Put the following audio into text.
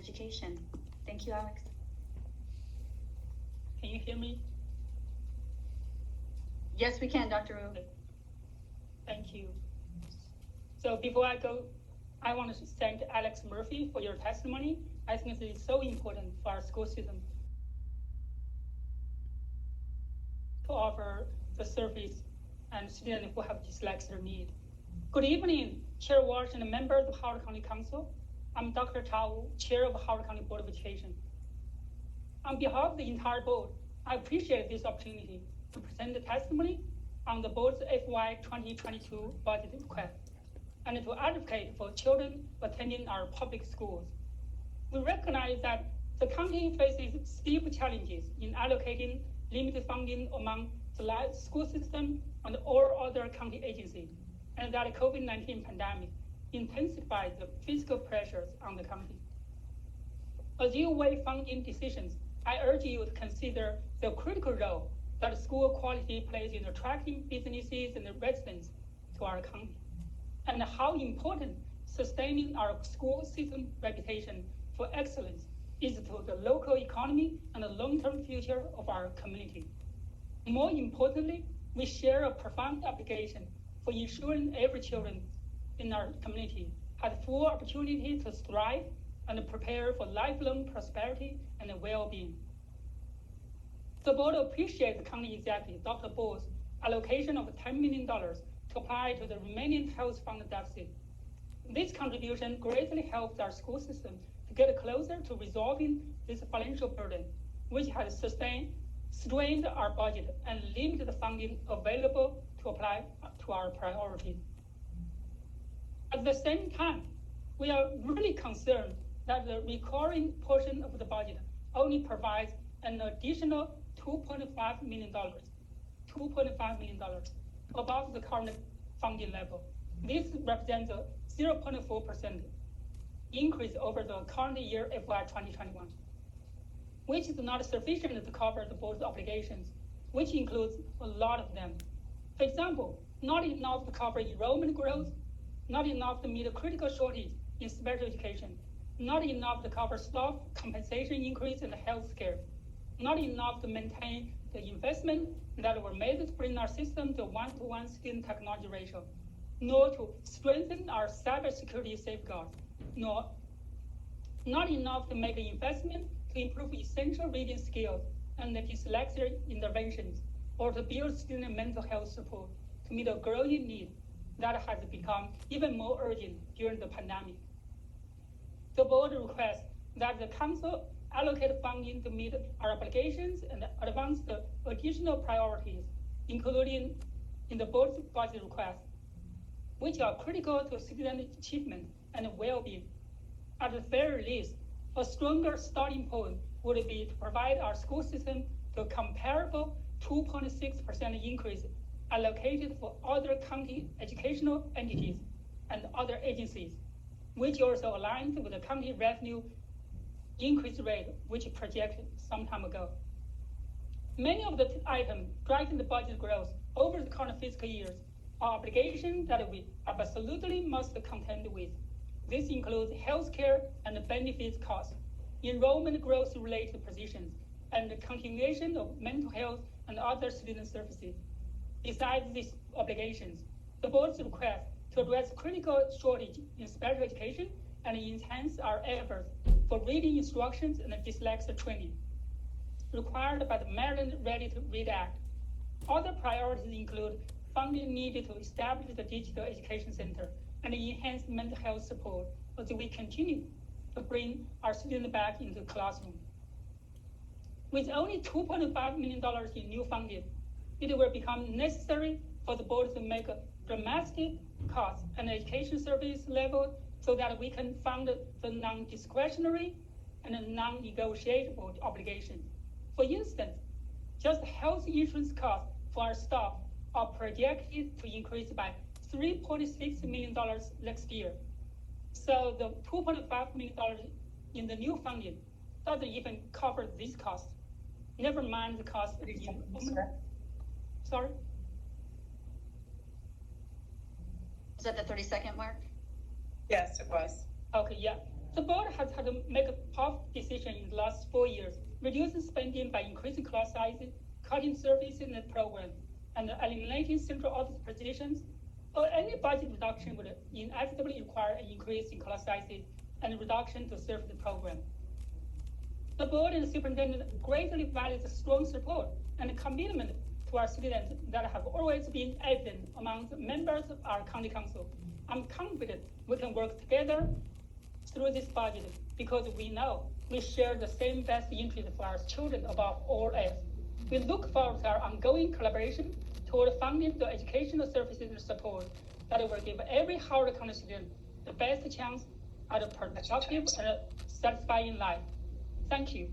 Education. Thank you, Alex. Can you hear me? Yes, we can, Dr. Wu. Thank you. So before I go, I want to thank Alex Murphy for your testimony. I think it is so important for our school system to offer the service and students who have dyslexia need. Good evening, Chair Walsh and members of Howard County Council. I'm Dr. Chao Wu, Chair of Howard County Board of Education. On behalf of the entire board, I appreciate this opportunity to present the testimony on the board's FY 2022 budget request and to advocate for children attending our public schools. We recognize that the county faces steep challenges in allocating limited funding among the school system and all other county agencies, and that the COVID-19 pandemic intensifies the fiscal pressures on the county. As you weigh funding decisions, I urge you to consider the critical role that school quality plays in attracting businesses and residents to our county, and how important sustaining our school system reputation for excellence is to the local economy and the long-term future of our community. More importantly, we share a profound obligation for ensuring every child in our community has full opportunity to thrive and prepare for lifelong prosperity and well-being. The board appreciates the county executive, Dr. Bo's allocation of $10 million to apply to the remaining health fund deficit. This contribution greatly helps our school system to get closer to resolving this financial burden, which has strained our budget and limited the funding available to apply to our priorities. At the same time, we are really concerned that the recurring portion of the budget only provides an additional $2.5 million above the current funding level. This represents a 0.4% increase over the current year FY 2021, which is not sufficient to cover the board's obligations, which includes a lot of them. For example, not enough to cover enrollment growth, not enough to meet a critical shortage in special education, not enough to cover staff compensation increase in health care, not enough to maintain the investment that were made to bring our system to 1-to-1 student technology ratio, nor to strengthen our cybersecurity safeguards, nor not enough to make an investment to improve essential reading skills and dyslexia interventions, or to build student mental health support to meet a growing need that has become even more urgent during the pandemic. The board requests that the council allocate funding to meet our obligations and advance the additional priorities, including in the board's budget request, which are critical to student achievement and well-being. At the very least, a stronger starting point would be to provide our school system the comparable 2.6% increase allocated for other county educational entities and other agencies, which also aligns with the county revenue increase rate, which projected some time ago. Many of the items driving the budget growth over the current fiscal years are obligations that we absolutely must contend with. This includes healthcare and benefits costs, enrollment growth related positions, and the continuation of mental health and other student services. Besides these obligations, the board's request to address critical shortage in special education and enhance our efforts for reading instructions and dyslexia training required by the Maryland Ready to Read Act. Other priorities include funding needed to establish the Digital Education Center and enhance mental health support as we continue to bring our students back into the classroom. With only $2.5 million in new funding, it will become necessary for the board to make a dramatic cost and education service level so that we can fund the non-discretionary and non-negotiable obligations. For instance, just health insurance costs for our staff are projected to increase by $3.6 million next year. So the $2.5 million in the new funding doesn't even cover these costs. Never mind the cost. Sorry? Is that the 30-second mark? Yes, it was. Okay, yeah. The board has had to make a tough decision in the last 4 years, reducing spending by increasing class sizes, cutting services in the program, and eliminating central office positions. Or any budget reduction would inevitably require an increase in class sizes and a reduction to serve the program. The board and the superintendent greatly value the strong support and commitment to our students that have always been evident among the members of our county council. I'm confident we can work together through this budget because we know we share the same best interest for our children above all else. We look forward to our ongoing collaboration toward funding the educational services and support that will give every Howard County student the best chance at a productive and satisfying life. Thank you.